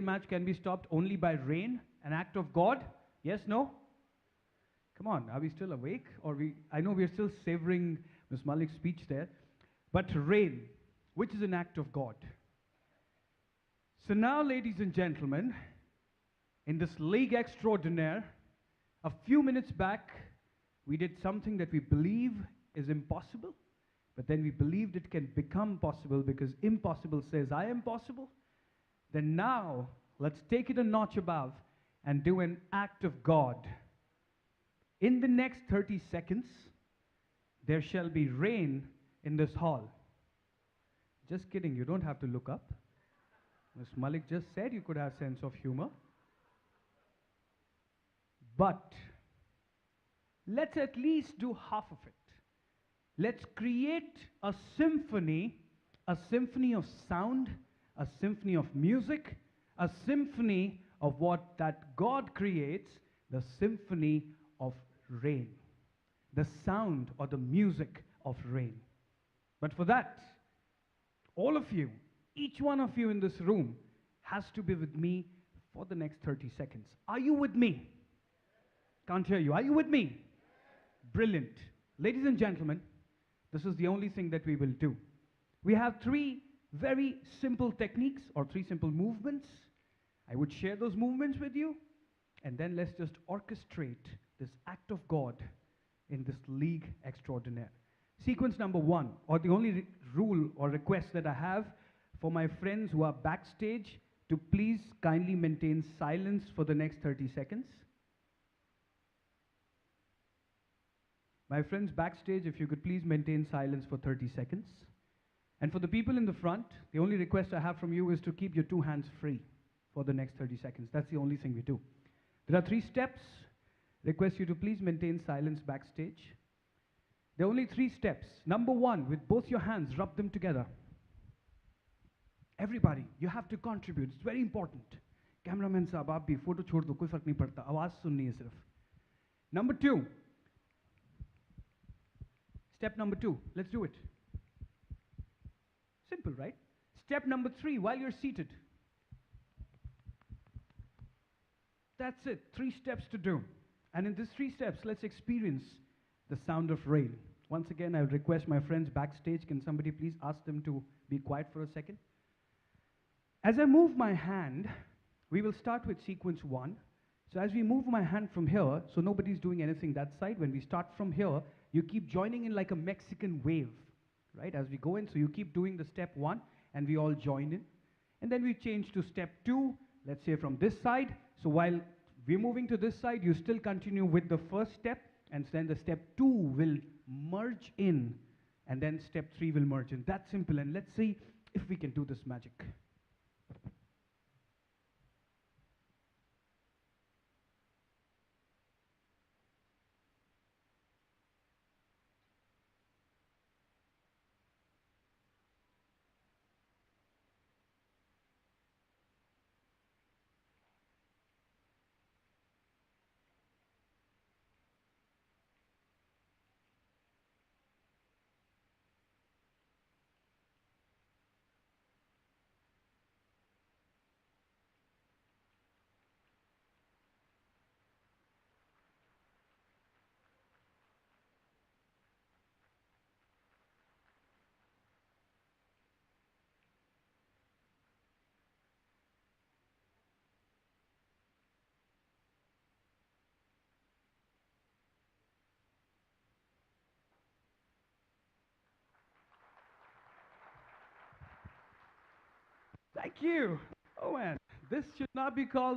match can be stopped only by rain, an act of God? Yes, no? Come on, are we still awake? I know we're still savoring Ms. Malik's speech there. But rain, which is an act of God. So now, ladies and gentlemen, in this League Extraordinaire, a few minutes back, we did something that we believe is impossible, but then we believed it can become possible because impossible says, I am possible. Then now, let's take it a notch above and do an act of God. In the next 30 seconds, there shall be rain in this hall. Just kidding, you don't have to look up. Ms. Malik just said you could have sense of humor. But let's at least do half of it. Let's create a symphony of sound, a symphony of music, a symphony of what that God creates, the symphony of rain, the sound or the music of rain. But for that, all of you, each one of you in this room has to be with me for the next 30 seconds. Are you with me? Can't hear you. Are you with me? Brilliant. Ladies and gentlemen, this is the only thing that we will do. We have three very simple techniques or three simple movements. I would share those movements with you, and then let's just orchestrate this act of God in this League Extraordinaire. Sequence number one, or the only rule or request that I have for my friends who are backstage to please kindly maintain silence for the next 30 seconds. My friends backstage, if you could please maintain silence for 30 seconds. And for the people in the front, the only request I have from you is to keep your two hands free for the next 30 seconds. That's the only thing we do. There are 3 steps. Request you to please maintain silence backstage. There are only 3 steps. Number 1, with both your hands, rub them together. Everybody, you have to contribute. It's very important. Cameraman साहब आप भी photo छोड़ दो, कोई फर्क नहीं पड़ता, आवाज सुननी है सिर्फ. Number 2. Step number 2. Let's do it. Simple, right? Step number 3, while you're seated. That's it. 3 steps to do. And in these 3 steps, let's experience the sound of rain. Once again, I would request my friends backstage, can somebody please ask them to be quiet for a second? As I move my hand, we will start with sequence 1. So as we move my hand from here, so nobody's doing anything that side. When we start from here, you keep joining in like a Mexican wave, right? As we go in, so you keep doing the step 1, and we all join in. And then we change to step 2, let's say from this side. So while we're moving to this side, you still continue with the first step, and then the step 2 will merge in, and then step 3 will merge in. That's simple, and let's see if we can do this magic. Thank you. Oh man, this should not be called